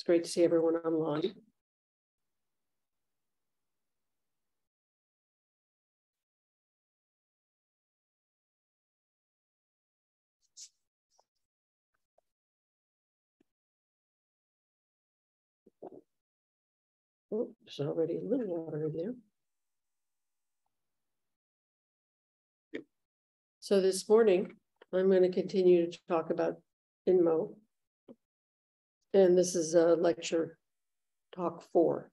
great to see everyone online. Oh, there's already a little water in there. So this morning, I'm going to continue to talk about Inmo. And this is a lecture talk 4.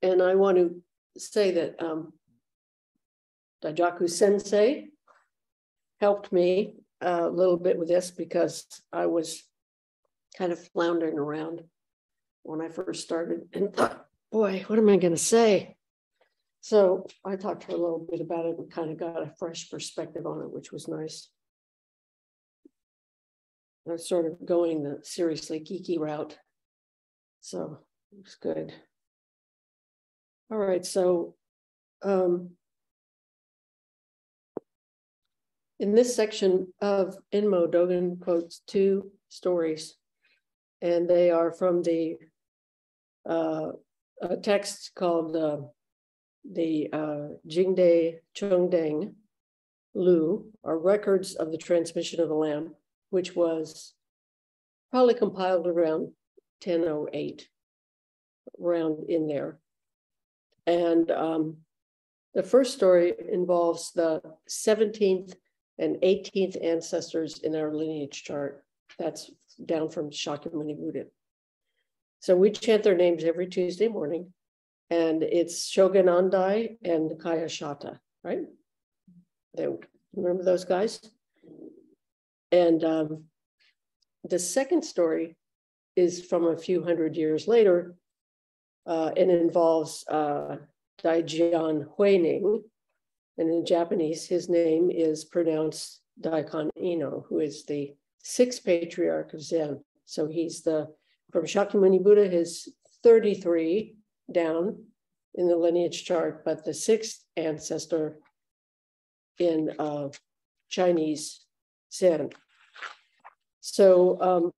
And I want to say that Daijaku Sensei helped me a little bit with this because I was kind of floundering around when I first started and thought, boy, what am I going to say? So I talked to her a little bit about it and kind of got a fresh perspective on it, which was nice. I was sort of going the seriously geeky route. So it was good. All right, so in this section of Inmo, Dogen quotes 2 stories, and they are from the a text called the Jingde Chongdeng Lu, or Records of the Transmission of the Lamb, which was probably compiled around 1008, around in there. And the first story involves the 17th and 18th ancestors in our lineage chart. That's down from Shakyamuni Buddha. So we chant their names every Tuesday morning, and it's Shogunandai and Kayashata, right? They, remember those guys? And the second story is from a few hundred years later, and involves Daijian Huining. And in Japanese, his name is pronounced Daikon Ino, who is the 6th patriarch of Zen. So he's from Shakyamuni Buddha, his 33 down in the lineage chart, but the 6th ancestor in Chinese Zen. So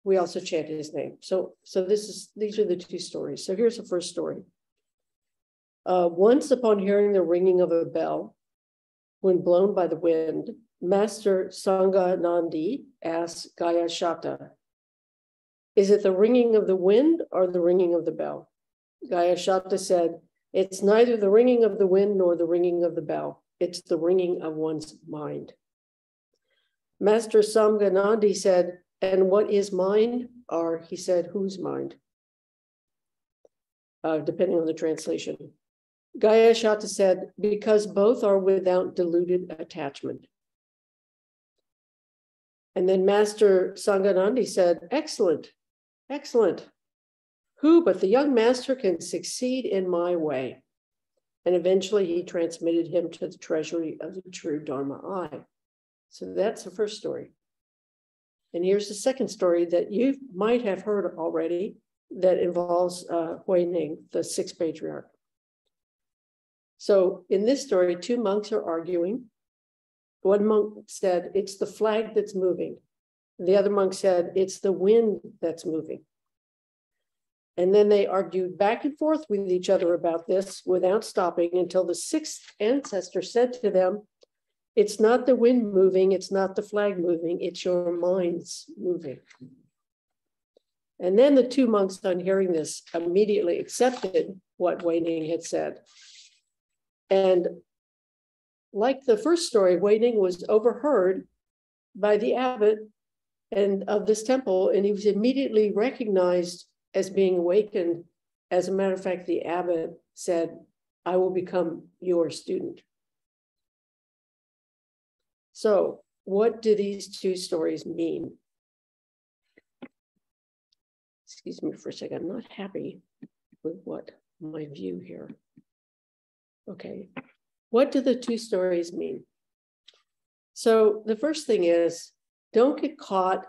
we also chant his name. So these are the 2 stories. So here's the first story. Once upon hearing the ringing of a bell, when blown by the wind, Master Sanganandi asked Gayashata, "Is it the ringing of the wind or the ringing of the bell?" Gayashata said, "It's neither the ringing of the wind nor the ringing of the bell. It's the ringing of one's mind." Master Samganandi said, "And what is mind?" Or he said, "Whose mind?" Depending on the translation. Gayashata said, "Because both are without deluded attachment." And then Master Sanganandi said, "Excellent, excellent. Who but the young master can succeed in my way?" And eventually he transmitted him to the treasury of the true Dharma eye. So that's the first story. And here's the second story that you might have heard already that involves Huining, the 6th patriarch. So in this story, 2 monks are arguing. One monk said, "It's the flag that's moving." The other monk said, "It's the wind that's moving." And then they argued back and forth with each other about this without stopping until the 6th ancestor said to them, "It's not the wind moving, it's not the flag moving, it's your minds moving." And then the 2 monks, on hearing this, immediately accepted what Huining had said. And like the first story, Huining was overheard by the abbot and of this temple, and he was immediately recognized as being awakened. As a matter of fact, the abbot said, "I will become your student." So what do these 2 stories mean? Excuse me for a second, I'm not happy with what my view here. Okay, what do the 2 stories mean? So the first thing is, don't get caught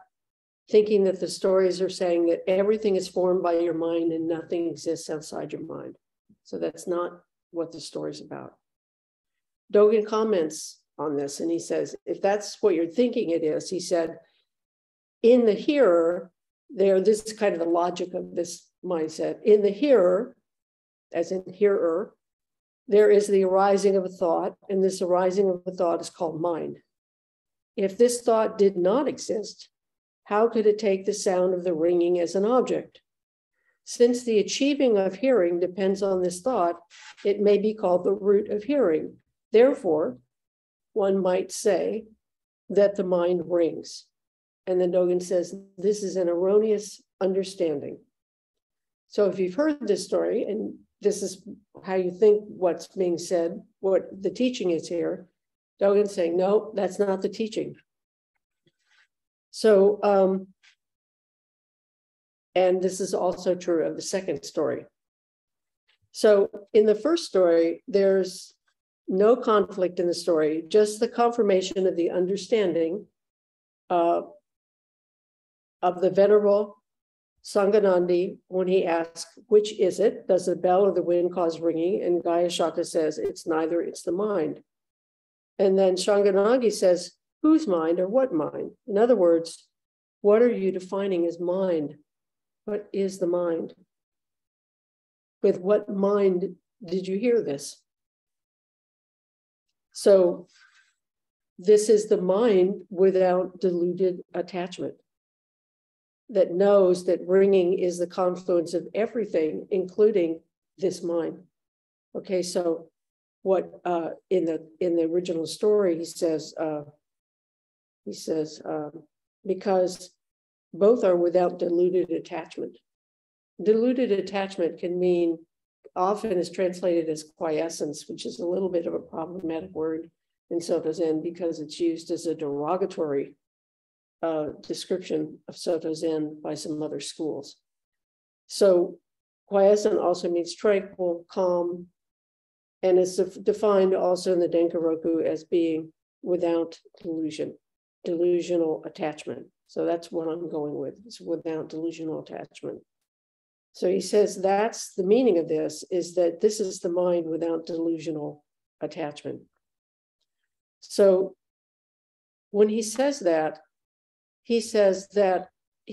thinking that the stories are saying that everything is formed by your mind and nothing exists outside your mind. So that's not what the story's about. Dogen comments on this and he says, if that's what you're thinking it is, he said, in the hearer, this is kind of the logic of this mindset. In the hearer, as in hearer, there is the arising of a thought, and this arising of a thought is called mind. If this thought did not exist, how could it take the sound of the ringing as an object? Since the achieving of hearing depends on this thought, it may be called the root of hearing. Therefore, one might say that the mind rings. And then Dogen says, this is an erroneous understanding. So if you've heard this story, and this is how you think what's being said, what the teaching is here, Dogen's saying, no, that's not the teaching. So, and this is also true of the second story. So in the first story, there's no conflict in the story, just the confirmation of the understanding of the Venerable Sanganandi when he asks, which is it? Does the bell or the wind cause ringing? And Gayashaka says, it's neither, it's the mind. And then Shanganagi says, whose mind or what mind? In other words, what are you defining as mind? What is the mind? With what mind did you hear this? So this is the mind without deluded attachment that knows that ringing is the confluence of everything, including this mind. Okay, so what in the original story he says because both are without deluded attachment. Deluded attachment can mean, often is translated as quiescence, which is a little bit of a problematic word in Soto Zen because it's used as a derogatory description of Soto Zen by some other schools. So quiescent also means tranquil, calm, and it's defined also in the Denkaroku as being without delusion, delusional attachment. So that's what I'm going with, it's without delusional attachment. So he says that's the meaning of this, is that this is the mind without delusional attachment. So when he says that he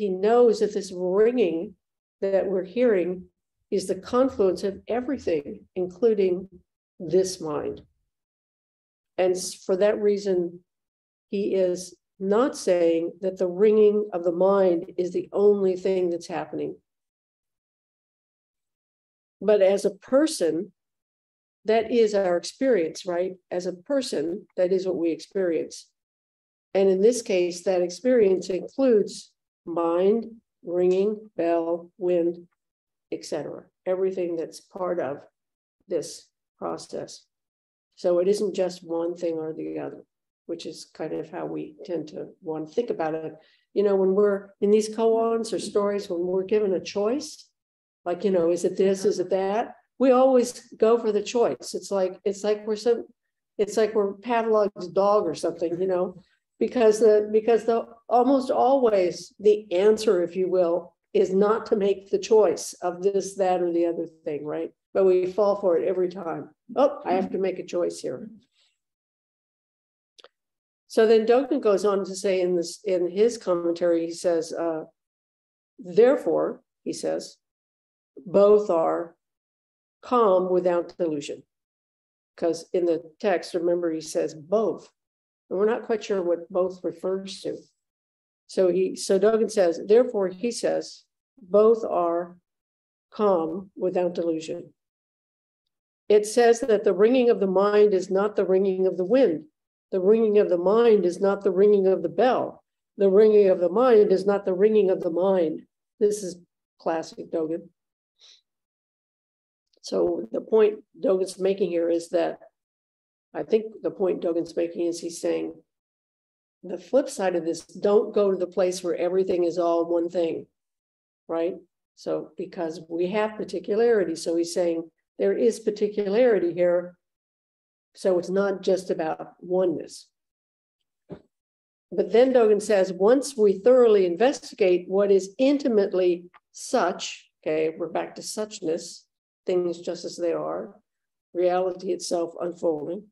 knows that this ringing that we're hearing is the confluence of everything, including this mind. And for that reason, he is not saying that the ringing of the mind is the only thing that's happening. But as a person, that is our experience, right? As a person, that is what we experience. And in this case, that experience includes mind, ringing, bell, wind, etc. Everything that's part of this process. So it isn't just one thing or the other, which is kind of how we tend to want to think about it. You know, when we're in these koans or stories, when we're given a choice, like, you know, is it this, is it that? We always go for the choice. It's like we're Pavlov's dog or something, you know, because almost always the answer, if you will, is not to make the choice of this, that, or the other thing, right? But we fall for it every time. Oh, I have to make a choice here. So then Dogen goes on to say in his commentary, he says, therefore, he says, both are calm without delusion. Because in the text, remember, he says both. And we're not quite sure what both refers to. So Dogen says, therefore, he says, both are calm without delusion. It says that the ringing of the mind is not the ringing of the wind. The ringing of the mind is not the ringing of the bell. The ringing of the mind is not the ringing of the mind. This is classic Dogen. So the point Dogen's making here is that, I think the point Dogen's making is he's saying, the flip side of this, don't go to the place where everything is all one thing, right? So because we have particularity, so he's saying there is particularity here, so it's not just about oneness. But then Dogen says, once we thoroughly investigate what is intimately such, okay, we're back to suchness, things just as they are, reality itself unfolding.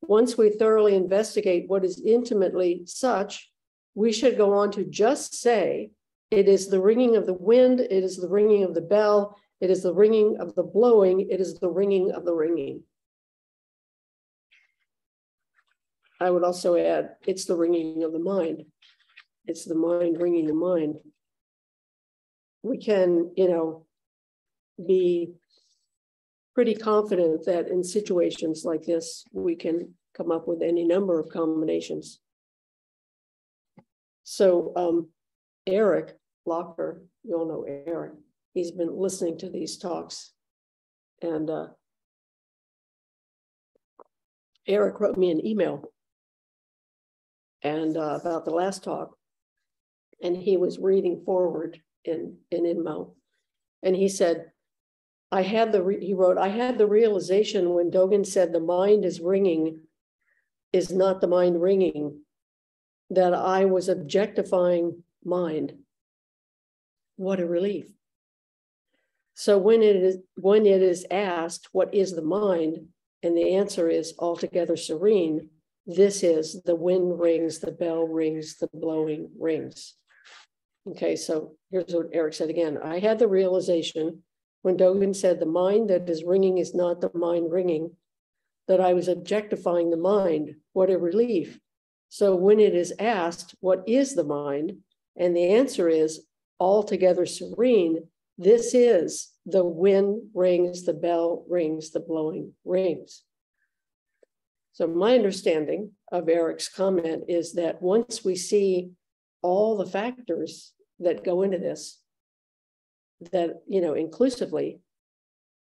Once we thoroughly investigate what is intimately such, we should go on to just say, it is the ringing of the wind, it is the ringing of the bell, it is the ringing of the blowing, it is the ringing of the ringing. I would also add, it's the ringing of the mind. It's the mind ringing the mind. We can, be pretty confident that in situations like this, we can come up with any number of combinations. So Eric Locker, you all know Eric, he's been listening to these talks. And Eric wrote me an email and about the last talk. And he was reading forward in Inmo. And he said, he wrote, I had the realization when Dogen said the mind is ringing, is not the mind ringing, that I was objectifying mind. What a relief. So when it is asked, what is the mind? And the answer is altogether serene. This is the wind rings, the bell rings, the blowing rings. Okay, so here's what Eric said again. I had the realization when Dogen said the mind that is ringing is not the mind ringing, that I was objectifying the mind. What a relief. So when it is asked, what is the mind? And the answer is altogether serene. This is the wind rings, the bell rings, the blowing rings. So my understanding of Eric's comment is that once we see all the factors that go into this, that, inclusively,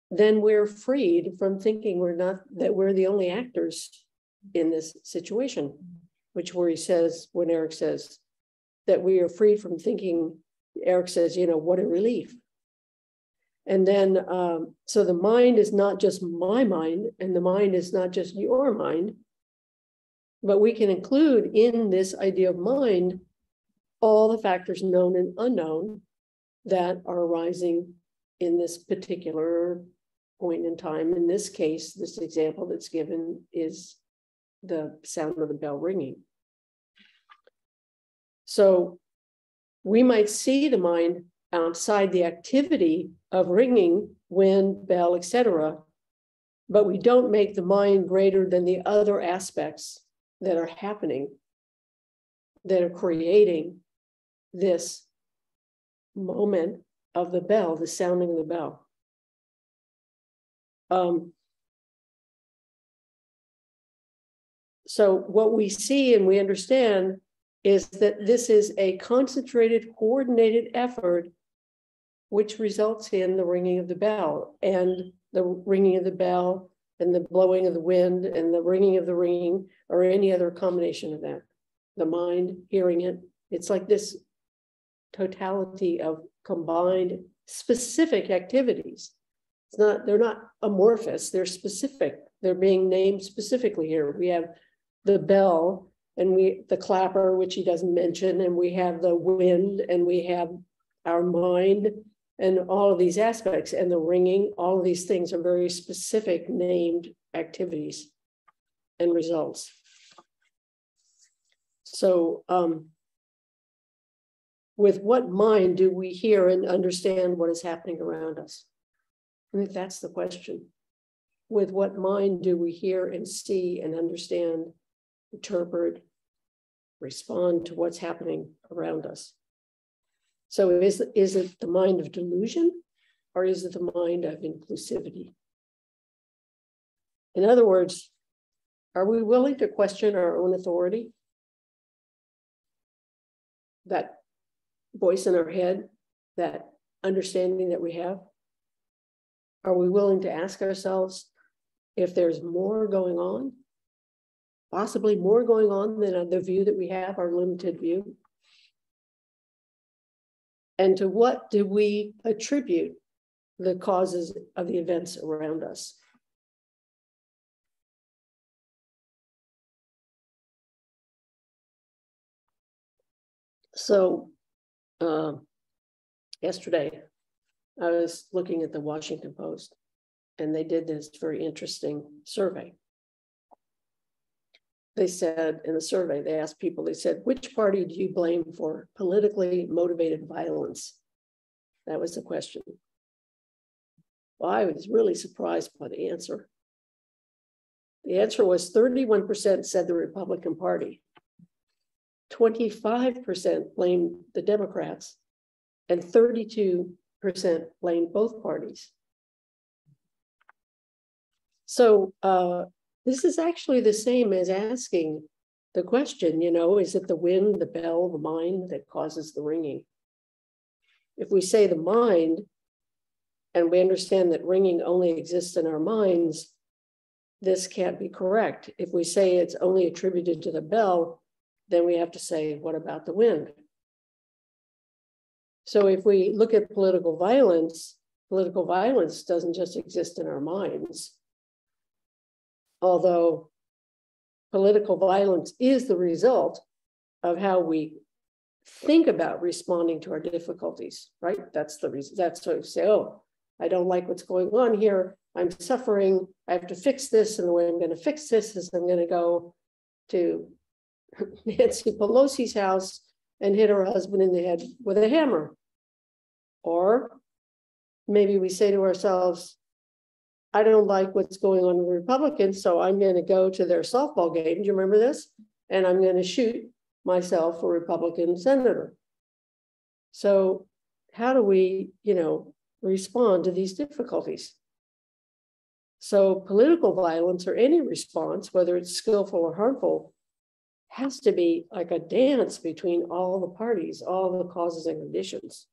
then we're freed from thinking that we're the only actors in this situation, where Eric says that we are freed from thinking, Eric says, what a relief. And then, so the mind is not just my mind, and the mind is not just your mind, but we can include in this idea of mind all the factors known and unknown that are arising in this particular point in time. In this case, this example that's given is the sound of the bell ringing. So we might see the mind outside the activity of ringing, wind, bell, etc., but we don't make the mind greater than the other aspects that are happening, that are creating this moment of the bell, the sounding of the bell. So what we see and we understand is that this is a concentrated, coordinated effort which results in the ringing of the bell, and the ringing of the bell and the blowing of the wind and the ringing of the ringing, or any other combination of that. The mind hearing it. It's like this totality of combined specific activities. They're not amorphous, they're specific. They're being named specifically here. We have the bell and the clapper, which he doesn't mention, and we have the wind, and we have our mind, and all of these aspects, and the ringing. All of these things are very specific named activities and results. So with what mind do we hear and understand what is happening around us? I think that's the question. With what mind do we hear and see and understand, interpret, respond to what's happening around us? So is it the mind of delusion, or is it the mind of inclusivity? In other words, are we willing to question our own authority? That voice in our head, that understanding that we have? Are we willing to ask ourselves if there's more going on, possibly more going on than the view that we have, our limited view? And to what do we attribute the causes of the events around us? So yesterday, I was looking at the Washington Post, and they did this very interesting survey. they said in a survey, they asked people, they said, which party do you blame for politically motivated violence? That was the question. Well, I was really surprised by the answer. The answer was 31% said the Republican Party, 25% blamed the Democrats, and 32% blamed both parties. So this is actually the same as asking the question, you know, is it the wind, the bell, the mind that causes the ringing? If we say the mind, and we understand that ringing only exists in our minds, this can't be correct. If we say it's only attributed to the bell, then we have to say, what about the wind? So if we look at political violence doesn't just exist in our minds. Although political violence is the result of how we think about responding to our difficulties, right? That's the reason. That's what we say, oh, I don't like what's going on here. I'm suffering. I have to fix this. And the way I'm going to fix this is I'm going to go to Nancy Pelosi's house and hit her husband in the head with a hammer. Or maybe we say to ourselves, I don't like what's going on with Republicans, so I'm going to go to their softball game. Do you remember this? And I'm going to shoot myself a Republican senator. So how do we, respond to these difficulties? So political violence or any response, whether it's skillful or harmful, has to be like a dance between all the parties, all the causes and conditions.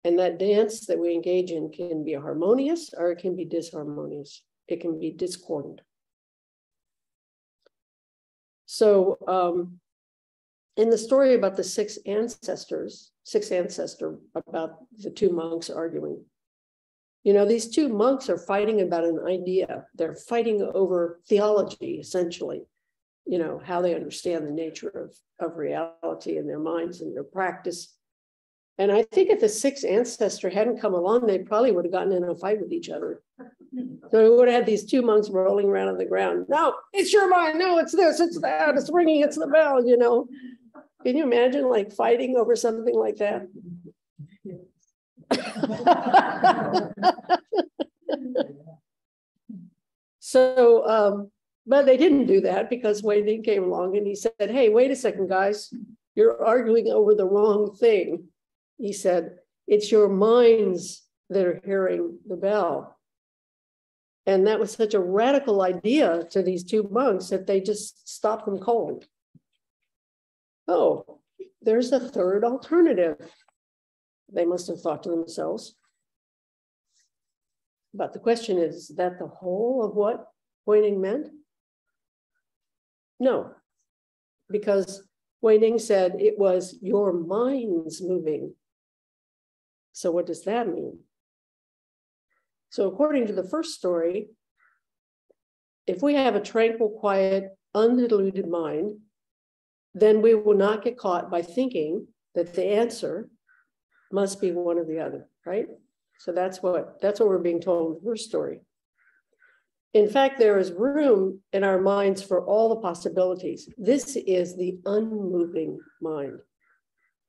And that dance that we engage in can be harmonious or it can be disharmonious. It can be discordant. So in the story about the six ancestor about the two monks arguing, these two monks are fighting about an idea. They're fighting over theology, essentially, how they understand the nature of reality in their minds and their practice. And I think if the sixth ancestor hadn't come along, they probably would have gotten in a fight with each other. So we would have had these two monks rolling around on the ground. No, it's your mind. No, it's this, it's that, it's ringing, it's the bell, Can you imagine like fighting over something like that? So, but they didn't do that because Wei Ning came along and he said, hey, wait a second, guys, you're arguing over the wrong thing. He said, it's your minds that are hearing the bell. And that was such a radical idea to these two monks that they just stopped them cold. Oh, there's a third alternative. They must have thought to themselves. But the question is that the whole of what Wei Ning meant? No, because Wei Ning said it was your minds moving. So what does that mean? So according to the first story, if we have a tranquil, quiet, undiluted mind, then we will not get caught by thinking that the answer must be one or the other, right? So that's what we're being told in the first story. In fact, there is room in our minds for all the possibilities. This is the unmoving mind.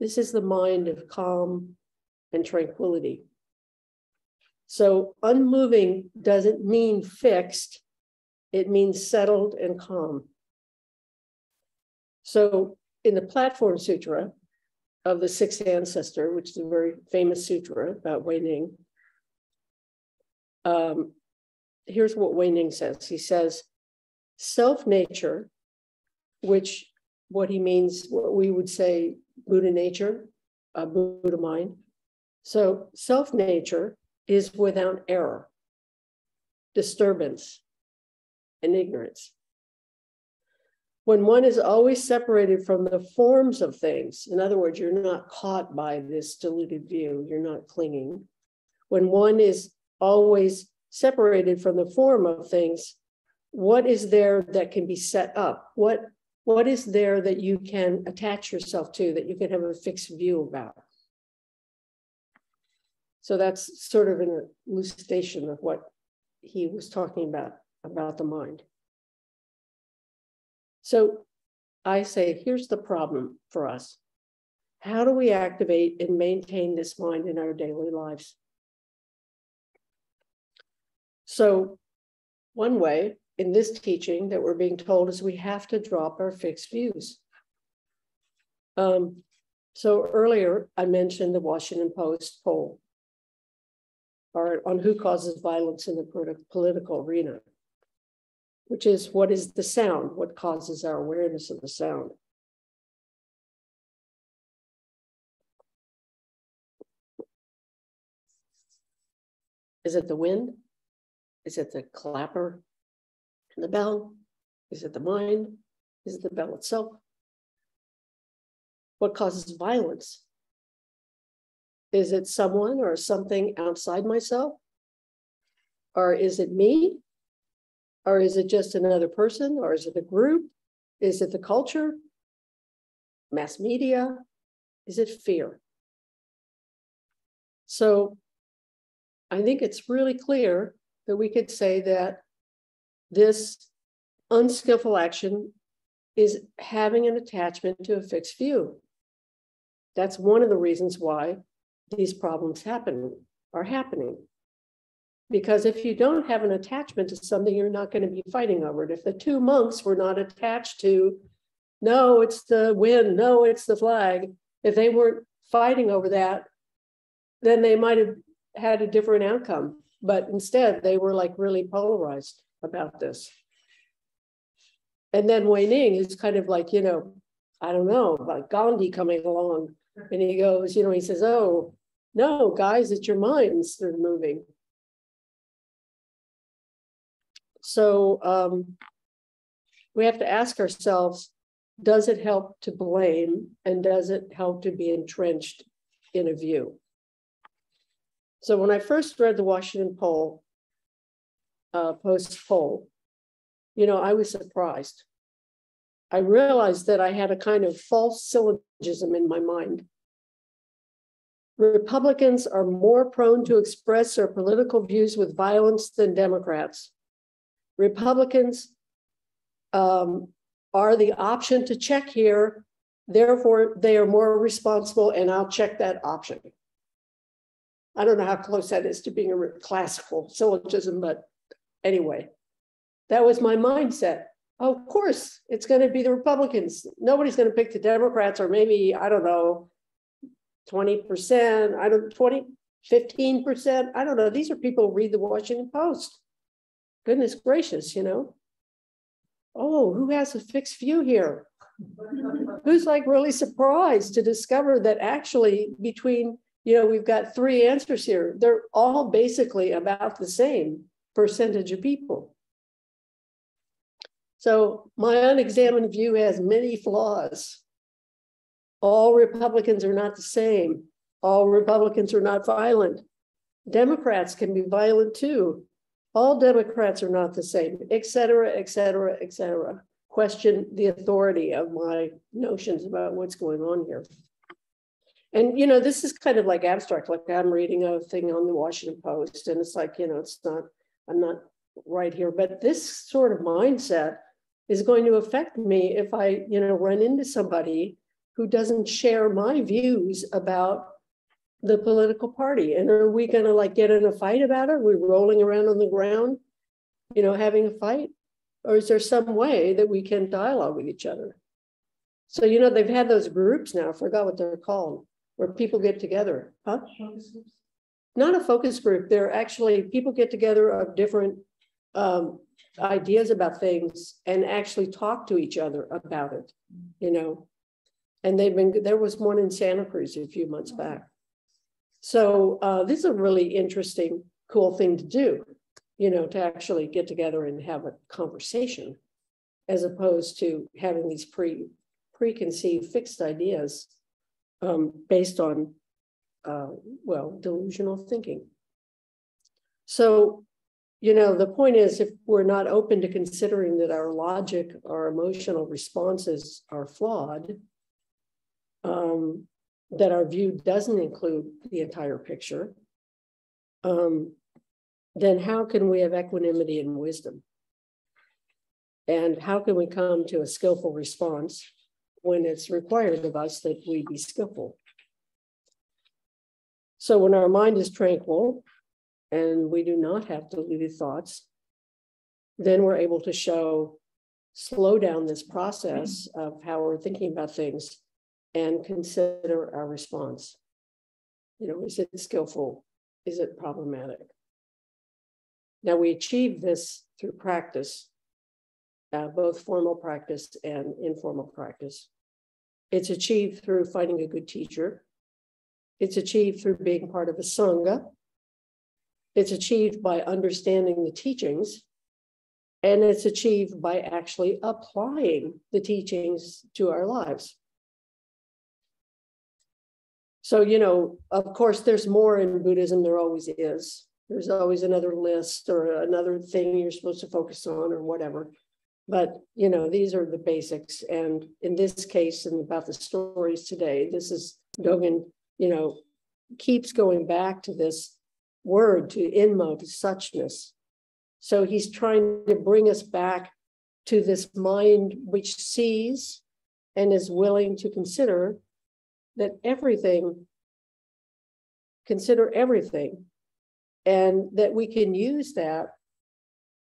This is the mind of calm and tranquility. So unmoving doesn't mean fixed. It means settled and calm. So in the Platform Sutra of the Sixth Ancestor, which is a very famous sutra about Wei Ning, here's what Wei Ning says. He says, self-nature, which what he means, what we would say Buddha nature, Buddha mind. So self-nature is without error, disturbance, and ignorance. When one is always separated from the forms of things, in other words, you're not caught by this deluded view, you're not clinging. When one is always separated from the form of things, what is there that can be set up? What is there that you can attach yourself to, that you can have a fixed view about? So that's sort of an elucidation of what he was talking about the mind. So I say, here's the problem for us. How do we activate and maintain this mind in our daily lives? So one way in this teaching that we're being told is we have to drop our fixed views. So earlier I mentioned the Washington Post poll on who causes violence in the political arena, which is what is the sound? What causes our awareness of the sound? Is it the wind? Is it the clapper and the bell? Is it the mind? Is it the bell itself? What causes violence? Is it someone or something outside myself? Or is it me? Or is it just another person? Or is it a group? Is it the culture? Mass media? Is it fear? So I think it's really clear that we could say that this unskillful action is having an attachment to a fixed view. That's one of the reasons why these problems are happening. Because if you don't have an attachment to something, you're not going to be fighting over it. If the two monks were not attached to, no, it's the wind, no, it's the flag, if they weren't fighting over that, then they might have had a different outcome. But instead, they were like really polarized about this. And then Wei Ning is kind of like, I don't know, like Gandhi coming along. And he goes, he says, oh, no, guys, it's your minds that are moving. So we have to ask ourselves, does it help to blame? And does it help to be entrenched in a view? So when I first read the Washington Post poll, I was surprised. I realized that I had a kind of false syllogism in my mind. Republicans are more prone to express their political views with violence than Democrats. Republicans are the option to check here, therefore they are more responsible, and I'll check that option. I don't know how close that is to being a classical syllogism, but anyway, that was my mindset. Oh, of course, it's going to be the Republicans. Nobody's going to pick the Democrats, or maybe, I don't know, 20%, 15%. I don't know. These are people who read the Washington Post. Goodness gracious, Oh, who has a fixed view here? Who's like really surprised to discover that actually between, we've got three answers here. They're all basically about the same percentage of people. So my unexamined view has many flaws. All Republicans are not the same. All Republicans are not violent. Democrats can be violent too. All Democrats are not the same, et cetera, et cetera, et cetera. Question the authority of my notions about what's going on here. And, this is kind of like abstract, like I'm reading a thing on the Washington Post, and it's like, I'm not right here, but this sort of mindset is going to affect me if I, run into somebody who doesn't share my views about the political party. And are we going to get in a fight about it? Are we rolling around on the ground, having a fight? Or is there some way that we can dialogue with each other? So, they've had those groups now, I forgot what they're called, where people get together. Huh? Not a focus group. They're actually, people get together of different ideas about things and actually talk to each other about it, And there was one in Santa Cruz a few months back. So this is a really interesting, cool thing to do, to actually get together and have a conversation, as opposed to having these preconceived fixed ideas based on, delusional thinking. So, the point is, if we're not open to considering that our logic, our emotional responses are flawed, that our view doesn't include the entire picture, then how can we have equanimity and wisdom? And how can we come to a skillful response when it's required of us that we be skillful? So when our mind is tranquil and we do not have deluded thoughts, then we're able to slow down this process of how we're thinking about things and consider our response. Is it skillful? Is it problematic? Now, we achieve this through practice, both formal practice and informal practice. It's achieved through finding a good teacher. It's achieved through being part of a sangha. It's achieved by understanding the teachings. And it's achieved by actually applying the teachings to our lives. So, of course, there's more in Buddhism, there always is. There's always another list or another thing you're supposed to focus on or whatever. But, these are the basics. And in this case, and about the stories today, this is Dogen, keeps going back to this word, to Inmo, to Suchness. So he's trying to bring us back to this mind which sees and is willing to consider everything, and that we can use that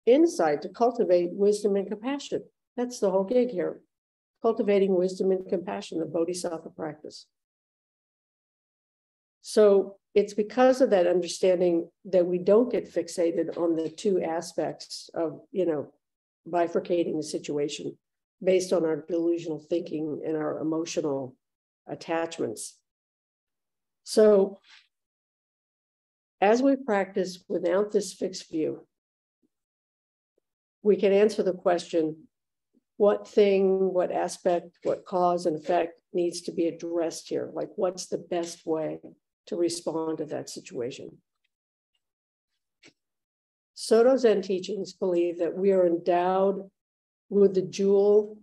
insight to cultivate wisdom and compassion. That's the whole gig here, cultivating wisdom and compassion, the bodhisattva practice. So it's because of that understanding that we don't get fixated on the two aspects of, bifurcating the situation based on our delusional thinking and our emotional attachments. So as we practice without this fixed view, we can answer the question, what thing, what aspect, what cause and effect needs to be addressed here? Like, what's the best way to respond to that situation? Soto Zen teachings believe that we are endowed with the jewel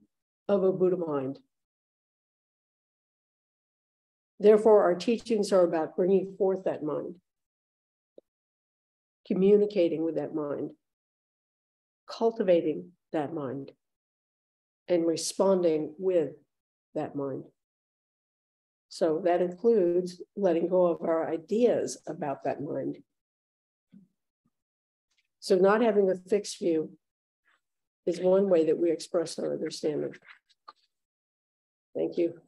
of a Buddha mind. Therefore, our teachings are about bringing forth that mind, communicating with that mind, cultivating that mind, and responding with that mind. So that includes letting go of our ideas about that mind. So not having a fixed view is one way that we express our understanding. Thank you.